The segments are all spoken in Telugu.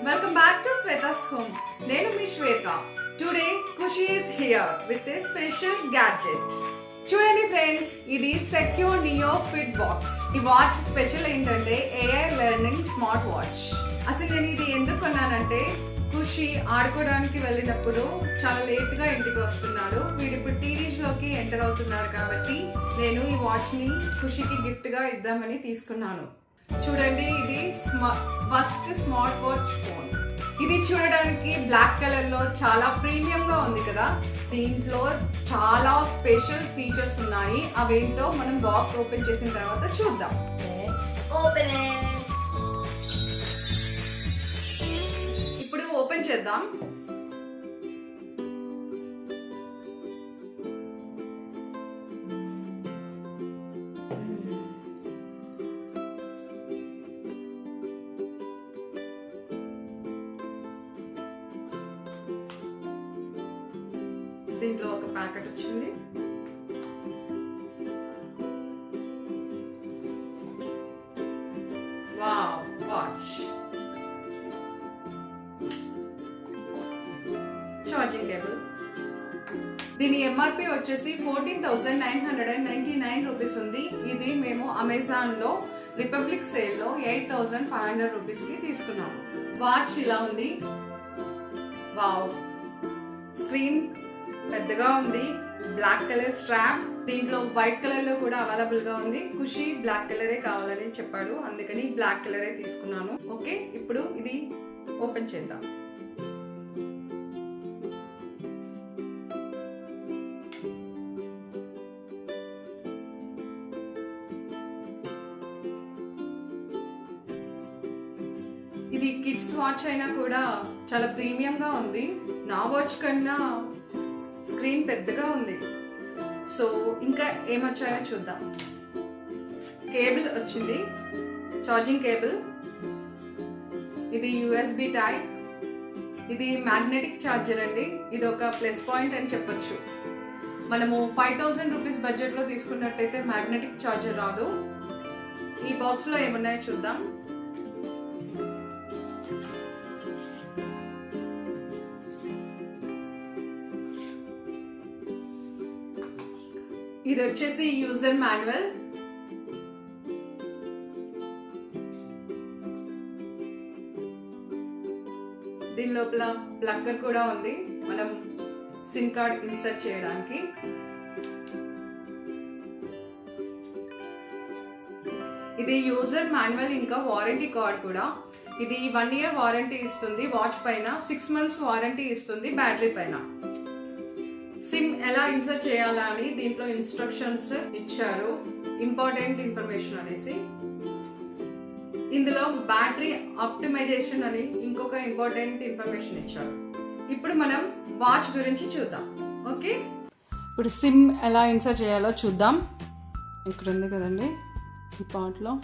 Welcome back to Sweta's home. Nenu mi Shweta. Today Kushi is here with a special gadget. చూడండి ఫ్రెండ్స్, ఇది సెక్యూర్ నియో ఫిట్ బాక్స్. ఈ వాచ్ స్పెషల్ ఏంటంటే AI లెర్నింగ్ స్మార్ట్ వాచ్. అసలు నేను ఇది ఎందుకు కొన్నానంటే ఖుషి ఆడుకోవడానికి వెళ్ళినప్పుడు చాలా లేట్ గా ఇంటికి వస్తున్నాడు. వీడు ఇప్పుడు టీనేజ్ లోకి ఎంటర్ అవుతున్నాడు కాబట్టి నేను ఈ వాచ్ ని ఖుషికి గిఫ్ట్ గా ఇద్దామని తీసుకున్నాను. చూడండి, ఇది ఫస్ట్ స్మార్ట్ వాచ్ ఫోన్. ఇది చూడడానికి బ్లాక్ కలర్ లో చాలా ప్రీమియం గా ఉంది కదా. దీంట్లో చాలా స్పెషల్ ఫీచర్స్ ఉన్నాయి. అవేంటో మనం బాక్స్ ఓపెన్ చేసిన తర్వాత చూద్దాం. ఇప్పుడు ఓపెన్ చేద్దాం. దీంట్లో ఒక ప్యాకెట్ వచ్చింది. Wow, watch, charging cable. దీని MRP వచ్చేసి 14,999 రూపీస్ ఉంది. ఇది మేము అమెజాన్ లో రిపబ్లిక్ సేల్ లో 8,500 రూపీస్ కి తీసుకున్నాము. వాచ్ ఇలా ఉంది. వావ్, స్క్రీన్ పెద్దగా ఉంది. Black colour strap. దీంట్లో వైట్ కలర్ లో కూడా అవైలబుల్ గా ఉంది. ఖుషి బ్లాక్ కలరే కావాలని చెప్పాడు, అందుకని బ్లాక్ కలరే తీసుకున్నాను. ఓకే, ఇప్పుడు ఇది ఓపెన్ చేద్దాం. ఇది కిడ్స్ వాచ్ అయినా కూడా చాలా ప్రీమియం గా ఉంది. నా వాచ్ కన్నా స్క్రీన్ పెద్దగా ఉంది. సో ఇంకా ఏమొచ్చాయో చూద్దాం. కేబుల్ వచ్చింది, ఛార్జింగ్ కేబుల్. ఇది USB టైప్. ఇది మ్యాగ్నెటిక్ ఛార్జర్ అండి. ఇది ఒక ప్లస్ పాయింట్ అని చెప్పొచ్చు. మనము 5,000 రూపీస్ బడ్జెట్ లో తీసుకున్నట్టయితే మ్యాగ్నెటిక్ ఛార్జర్ రాదు. ఈ బాక్స్ లో ఏమున్నాయో చూద్దాం. ఇది వచ్చేసి యూజర్ మాన్యువల్. దీని లోపల ప్లగ్గర్ కూడా ఉంది, మనం సిమ్ కార్డ్ ఇన్సర్ట్ చేయడానికి. ఇది యూజర్ మాన్యువల్, ఇంకా వారంటీ కార్డ్ కూడా. ఇది 1 year వారంటీ ఇస్తుంది వాచ్ పైన, 6 months వారంటీ ఇస్తుంది బ్యాటరీ పైన. సిమ్ ఎలా ఇన్సర్ట్ చేయాలా అని దీంట్లో ఇన్స్ట్రక్షన్స్ ఇచ్చారు, ఇంపార్టెంట్ ఇన్ఫర్మేషన్ అనేసి. ఇందులో బ్యాటరీ ఆప్టిమైజేషన్ అని ఇంకొక ఇంపార్టెంట్ ఇన్ఫర్మేషన్ ఇచ్చారు. ఇప్పుడు మనం వాచ్ గురించి చూద్దాం. ఓకే, ఇప్పుడు సిమ్ ఎలా ఇన్సర్ట్ చేయాలో చూద్దాం. ఇక్కడ ఉంది కదండి, ఈ పార్ట్లో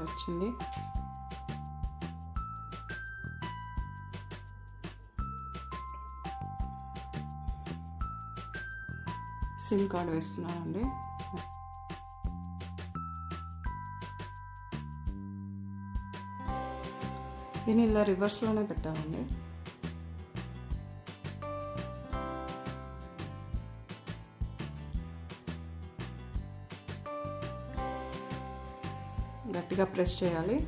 వచ్చింది. సిమ్ కార్డ్ వేస్తున్నానండి. దీన్ని ఇలా రివర్స్లోనే పెట్టామండి. గట్టిగా ప్రెస్ చేయాలి.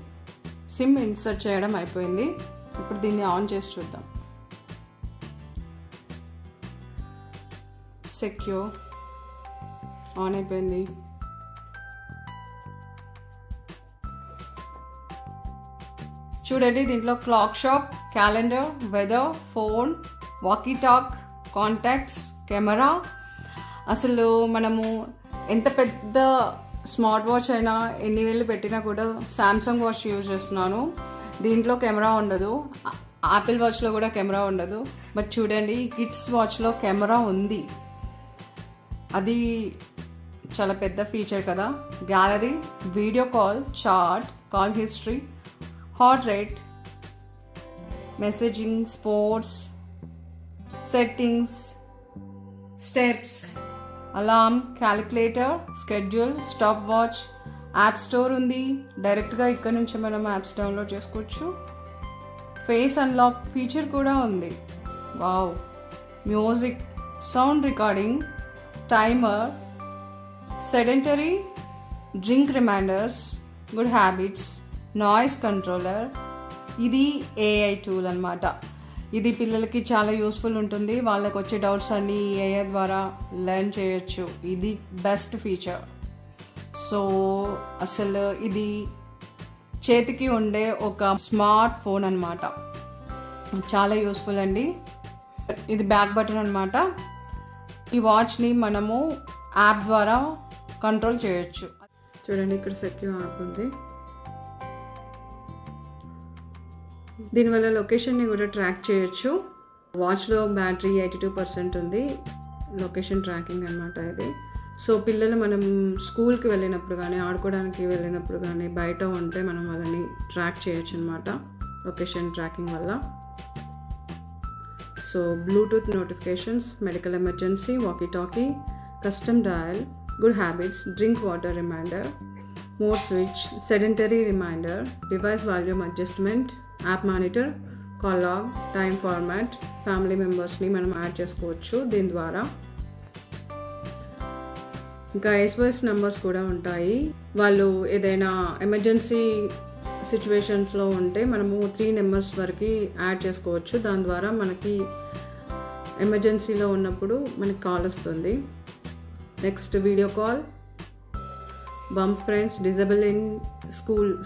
సిమ్ ఇన్సర్ట్ చేయడం అయిపోయింది. ఇప్పుడు దీన్ని ఆన్ చేసి చూద్దాం. సెక్యూర్ ఆన్ అయిపోయింది. చూడండి, దీంట్లో clock shop, calendar, weather, phone, walkie talk, contacts, camera. అసలు మనము ఎంత పెద్ద స్మార్ట్ వాచ్ అయినా, ఎన్ని వేలు పెట్టినా కూడా సామ్సంగ్ వాచ్ యూజ్ చేస్తున్నాను. దీంట్లో కెమెరా ఉండదు. యాపిల్ వాచ్లో కూడా కెమెరా ఉండదు. బట్ చూడండి, కిడ్స్ వాచ్లో కెమెరా ఉంది. అది చాలా పెద్ద ఫీచర్ కదా. Gallery, video call, chat, call history, heart rate, messaging, sports, settings, steps, alarm, calculator, schedule, stopwatch, app store ఉంది. డైరెక్ట్గా ఇక్కడ నుంచి మనం యాప్స్ డౌన్లోడ్ చేసుకోవచ్చు. ఫేస్ అన్లాక్ ఫీచర్ కూడా ఉంది. Wow. Music, sound recording, timer, sedentary, drink reminders, good habits, noise controller. ఇది ఏఐ టూల్ అన్నమాట. ఇది పిల్లలకి చాలా యూస్ఫుల్ ఉంటుంది. వాళ్ళకి వచ్చే డౌట్స్ అన్నీ ఏఐ ద్వారా లెర్న్ చేయొచ్చు. ఇది బెస్ట్ ఫీచర్. సో అసలు ఇది చేతికి ఉండే ఒక స్మార్ట్ ఫోన్ అన్నమాట. చాలా యూస్ఫుల్ అండి. ఇది బ్యాక్ బటన్ అన్నమాట. ఈ వాచ్ని మనము యాప్ ద్వారా కంట్రోల్ చేయొచ్చు. చూడండి, ఇక్కడ సెక్యూర్ యాప్ ఉంది. దీనివల్ల లొకేషన్ని కూడా ట్రాక్ చేయొచ్చు. వాచ్లో బ్యాటరీ 82% ఉంది. లొకేషన్ ట్రాకింగ్ అన్నమాట ఇది. సో పిల్లలు మనం స్కూల్కి వెళ్ళినప్పుడు కానీ, ఆడుకోవడానికి వెళ్ళినప్పుడు కానీ, బయట ఉంటే మనం వాళ్ళని ట్రాక్ చేయొచ్చు అనమాట లొకేషన్ ట్రాకింగ్ వల్ల. So Bluetooth notifications, medical emergency, walkie talkie, custom dial, good habits, drink water reminder, mode switch, sedentary reminder, device volume adjustment, app monitor, call log, time format, family మెంబర్స్ని మనం యాడ్ చేసుకోవచ్చు దీని ద్వారా. ఇంకా SOS నెంబర్స్ కూడా ఉంటాయి. వాళ్ళు ఏదైనా ఎమర్జెన్సీ సిచ్యువేషన్స్లో ఉంటే మనము 3 నెంబర్స్ వరకు యాడ్ చేసుకోవచ్చు. దాని ద్వారా మనకి ఎమర్జెన్సీలో ఉన్నప్పుడు మనకి కాల్ వస్తుంది. Next video call, bump friends, disable in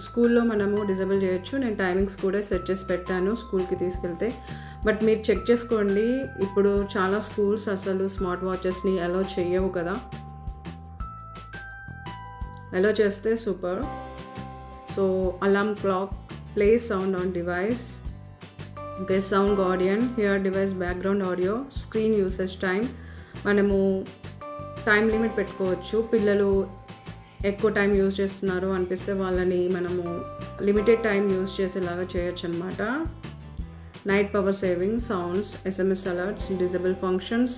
స్కూల్లో మనము డిజేబుల్ చేయొచ్చు. నేను టైమింగ్స్ కూడా సెట్ చేసి పెట్టాను స్కూల్కి తీసుకెళ్తే. బట్ మీరు చెక్ చేసుకోండి, ఇప్పుడు చాలా స్కూల్స్ అసలు స్మార్ట్ వాచెస్ని అలౌ చేయవు కదా. అలౌ చేస్తే super. So alarm clock, play sound on device, okay, sound Guardian, here device background audio, screen usage time. మనము టైం లిమిట్ పెట్టుకోవచ్చు. పిల్లలు ఎక్కువ టైం యూజ్ చేస్తున్నారు అనిపిస్తే వాళ్ళని మనము లిమిటెడ్ టైం యూజ్ చేసేలాగా చేయొచ్చు అనమాట. Night power saving, sounds, SMS alerts, disable functions.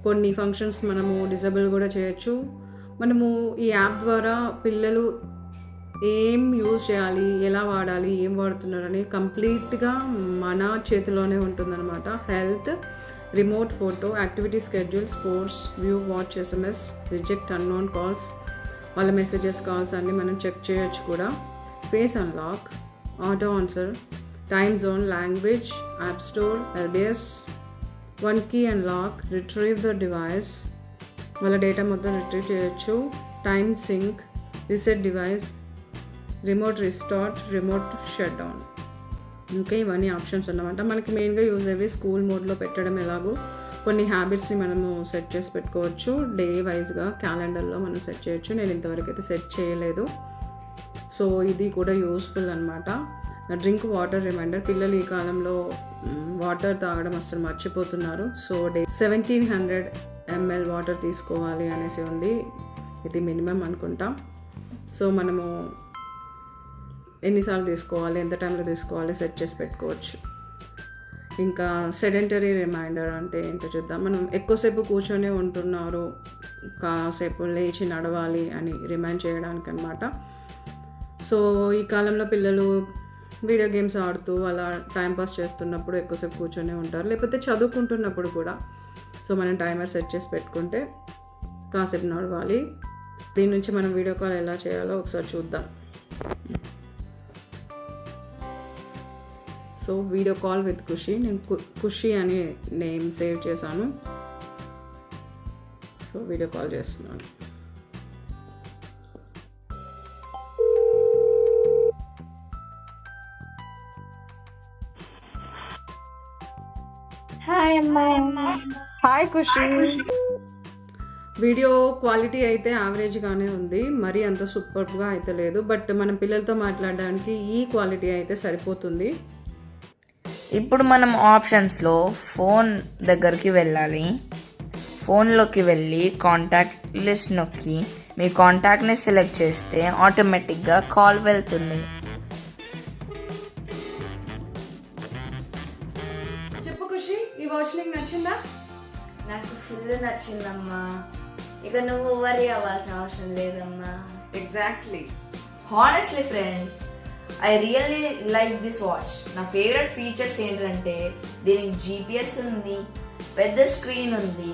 కొన్ని ఫంక్షన్స్ మనము డిజేబుల్ కూడా చేయొచ్చు. మనము ఈ యాప్ ద్వారా పిల్లలు ఏం యూజ్ చేయాలి, ఎలా వాడాలి, ఏం వాడుతున్నారని కంప్లీట్గా మన చేతిలోనే ఉంటుందన్నమాట. Health, remote photo, activity schedule, sports, view, watch, SMS, reject unknown calls, వాళ్ళ మెసేజెస్, కాల్స్ అన్నీ మనం చెక్ చేయొచ్చు కూడా. Face unlock, auto answer, time zone, language, app store, LBS, 1 key unlock, retrieve the device, వాళ్ళ డేటా మొత్తం రిట్రీవ్ చేయొచ్చు. Time sync, reset device, remote restart, remote shut down. ఇంకా ఇవన్నీ ఆప్షన్స్ అన్నమాట. మనకి మెయిన్గా యూజ్ అయ్యేవి స్కూల్ మోడ్లో పెట్టడం ఎలాగో కొన్ని హ్యాబిట్స్ని మనము సెట్ చేసి పెట్టుకోవచ్చు. డే వైజ్గా క్యాలెండర్లో మనం సెట్ చేయొచ్చు. నేను ఇంతవరకు అయితే సెట్ చేయలేదు. సో ఇది కూడా యూస్ఫుల్ అనమాట. డ్రింక్ వాటర్ రిమైండర్, పిల్లలు ఈ కాలంలో వాటర్ తాగడం అసలు మర్చిపోతున్నారు. సో 1700 ml వాటర్ తీసుకోవాలి అనేసి ఉంది. ఇది మినిమం అనుకుంటా. సో మనము ఎన్నిసార్లు తీసుకోవాలి, ఎంత టైంలో తీసుకోవాలి సెట్ చేసి పెట్టుకోవచ్చు. ఇంకా సెడెంటరీ రిమైండర్ అంటే ఏంటో చూద్దాం. మనం ఎక్కువసేపు కూర్చొని ఉంటున్నారు, కాసేపు లేచి నడవాలి అని రిమైండ్ చేయడానికి అనమాట. సో ఈ కాలంలో పిల్లలు వీడియో గేమ్స్ ఆడుతూ అలా టైంపాస్ చేస్తున్నప్పుడు ఎక్కువసేపు కూర్చొని ఉంటారు, లేకపోతే చదువుకుంటున్నప్పుడు కూడా. సో మనం టైమర్ సెట్ చేసి పెట్టుకుంటే కాసేపు నడవాలి. దీని నుంచి మనం వీడియో కాల్ ఎలా చేయాలో ఒకసారి చూద్దాం. సో వీడియో కాల్ విత్ ఖుషి, నేను ఖుషి అని నేమ్ సేవ్ చేశాను. సో వీడియో కాల్ చేస్తున్నాను. హాయ్ అమ్మా. హాయ్ ఖుషి. వీడియో క్వాలిటీ అయితే యావరేజ్గానే ఉంది, మరీ అంత సూపర్గా అయితే లేదు. బట్ మనం పిల్లలతో మాట్లాడడానికి ఈ క్వాలిటీ అయితే సరిపోతుంది. ఇప్పుడు మనం ఆప్షన్స్లో ఫోన్ దగ్గరికి వెళ్ళాలి. ఫోన్లోకి వెళ్ళి కాంటాక్ట్ లిస్ట్ నొక్కి మీ కాంటాక్ట్ని సెలెక్ట్ చేస్తే ఆటోమేటిక్గా కాల్ వెళ్తుంది. చెప్పు ఖుషి, ఈ వాచ్ నీకు నచ్చిందా? నాకు ఫుల్ నచ్చిందమ్మా. ఇక నువ్వు వరి అవ్వాల్సిన అవసరం లేదమ్మా. Exactly. Honestly friends, I really like this watch. నా ఫేవరెట్ ఫీచర్స్ ఏంటంటే దీనికి GPS ఉంది, పెద్ద స్క్రీన్ ఉంది,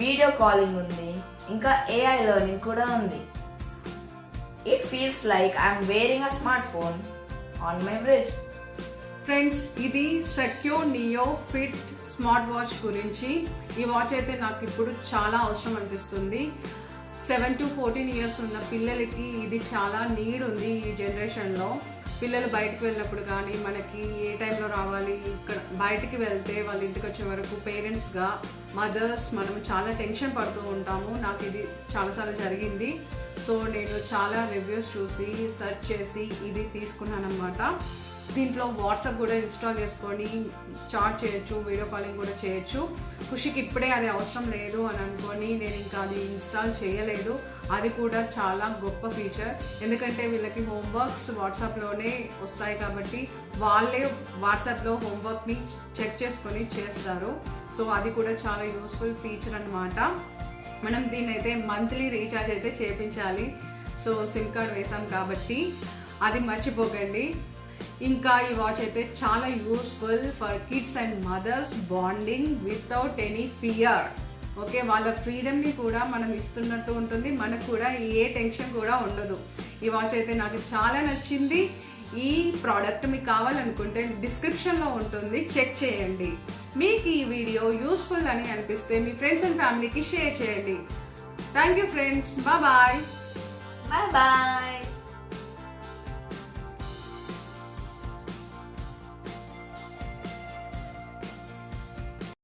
వీడియో కాలింగ్ ఉంది, ఇంకా AI లెర్నింగ్ కూడా ఉంది. It feels like I'm wearing a smart phone on my breast. Friends, ఇది సెక్యో నియో ఫిట్ స్మార్ట్ వాచ్ గురించి. ఈ వాచ్ అయితే నాకు ఇప్పుడు చాలా అవసరం అనిపిస్తుంది. 7 to 14 years ఉన్న పిల్లలకి ఇది చాలా నీడ్ ఉంది ఈ జనరేషన్లో. పిల్లలు బయటకు వెళ్ళినప్పుడు కానీ మనకి ఏ టైంలో రావాలి, ఇక్కడ బయటికి వెళ్తే వాళ్ళ ఇంటికి వచ్చే వరకు పేరెంట్స్గా మదర్స్ మనం చాలా టెన్షన్ పడుతూ ఉంటాము. నాకు ఇది చాలాసార్లు జరిగింది. సో నేను చాలా రివ్యూస్ చూసి సెర్చ్ చేసి ఇది తీసుకున్నాను అనమాట. దీంట్లో వాట్సాప్ కూడా ఇన్స్టాల్ చేసుకొని చాట్ చేయొచ్చు, వీడియో కాలింగ్ కూడా చేయొచ్చు. ఖుషికి ఇప్పుడే అది అవసరం లేదు అని అనుకొని నేను ఇంకా అది ఇన్స్టాల్ చేయలేదు. అది కూడా చాలా గొప్ప ఫీచర్, ఎందుకంటే వీళ్ళకి హోంవర్క్స్ వాట్సాప్లోనే వస్తాయి కాబట్టి వాళ్ళే వాట్సాప్లో హోంవర్క్ని చెక్ చేసుకొని చేస్తారు. సో అది కూడా చాలా యూస్ఫుల్ ఫీచర్ అన్నమాట. మనం దీన్ని అయితే మంత్లీ రీఛార్జ్ అయితే చేయించాలి. సో సిమ్ కార్డ్ వేసాం కాబట్టి అది మర్చిపోకండి. ఇంకా ఈ వాచ్ అయితే చాలా useful for kids and mothers bonding without any fear. Okay, వాళ్ళ ఫ్రీడమ్ని కూడా మనం ఇస్తున్నట్టు ఉంటుంది, మనకు కూడా ఏ టెన్షన్ కూడా ఉండదు. ఈ వాచ్ అయితే నాకు చాలా నచ్చింది. ఈ ప్రోడక్ట్ మీకు కావాలనుకుంటే డిస్క్రిప్షన్లో ఉంటుంది, చెక్ చేయండి. మీకు ఈ వీడియో యూస్ఫుల్ అని అనిపిస్తే మీ ఫ్రెండ్స్ అండ్ ఫ్యామిలీకి షేర్ చేయండి. Thank you friends, bye. Bye.